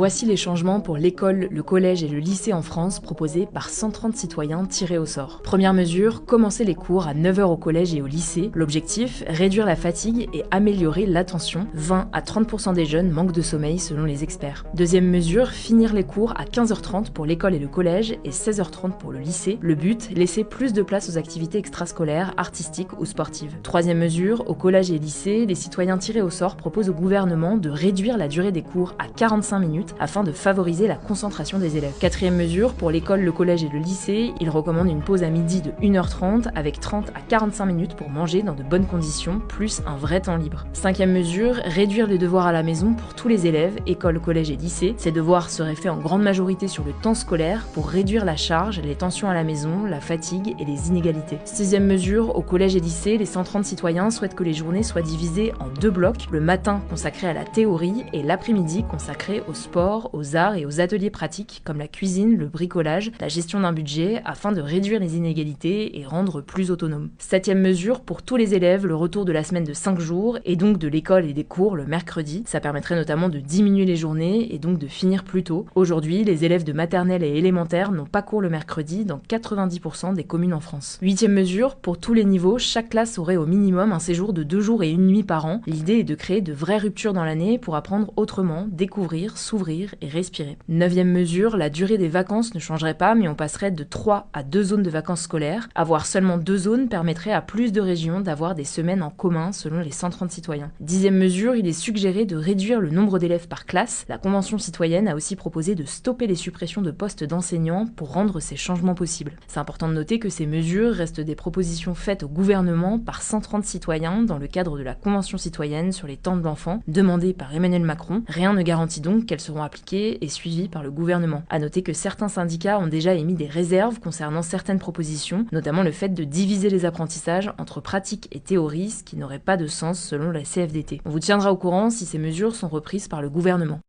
Voici les changements pour l'école, le collège et le lycée en France proposés par 130 citoyens tirés au sort. Première mesure, commencer les cours à 9 h au collège et au lycée. L'objectif, réduire la fatigue et améliorer l'attention. 20 à 30% des jeunes manquent de sommeil selon les experts. Deuxième mesure, finir les cours à 15 h 30 pour l'école et le collège et 16 h 30 pour le lycée. Le but, laisser plus de place aux activités extrascolaires, artistiques ou sportives. Troisième mesure, au collège et lycée, les citoyens tirés au sort proposent au gouvernement de réduire la durée des cours à 45 minutes afin de favoriser la concentration des élèves. Quatrième mesure, pour l'école, le collège et le lycée, ils recommandent une pause à midi de 1 h 30 avec 30 à 45 minutes pour manger dans de bonnes conditions, plus un vrai temps libre. Cinquième mesure, réduire les devoirs à la maison pour tous les élèves, école, collège et lycée. Ces devoirs seraient faits en grande majorité sur le temps scolaire pour réduire la charge, les tensions à la maison, la fatigue et les inégalités. Sixième mesure, au collège et lycée, les 130 citoyens souhaitent que les journées soient divisées en 2 blocs, le matin consacré à la théorie et l'après-midi consacré au sport, aux arts et aux ateliers pratiques comme la cuisine, le bricolage, la gestion d'un budget, afin de réduire les inégalités et rendre plus autonomes. Septième mesure, pour tous les élèves, le retour de la semaine de 5 jours et donc de l'école et des cours le mercredi. Ça permettrait notamment de diminuer les journées et donc de finir plus tôt. Aujourd'hui, les élèves de maternelle et élémentaire n'ont pas cours le mercredi dans 90% des communes en France. Huitième mesure, pour tous les niveaux, chaque classe aurait au minimum un séjour de 2 jours et 1 nuit par an. L'idée est de créer de vraies ruptures dans l'année pour apprendre autrement, découvrir, s'ouvrir et respirer. Neuvième mesure, la durée des vacances ne changerait pas, mais on passerait de 3 à 2 zones de vacances scolaires. Avoir seulement 2 zones permettrait à plus de régions d'avoir des semaines en commun selon les 130 citoyens. Dixième mesure, il est suggéré de réduire le nombre d'élèves par classe. La Convention citoyenne a aussi proposé de stopper les suppressions de postes d'enseignants pour rendre ces changements possibles. C'est important de noter que ces mesures restent des propositions faites au gouvernement par 130 citoyens dans le cadre de la Convention citoyenne sur les temps de l'enfant, demandée par Emmanuel Macron. Rien ne garantit donc qu'elles seront appliquées et suivies par le gouvernement. À noter que certains syndicats ont déjà émis des réserves concernant certaines propositions, notamment le fait de diviser les apprentissages entre pratique et théorie, ce qui n'aurait pas de sens selon la CFDT. On vous tiendra au courant si ces mesures sont reprises par le gouvernement.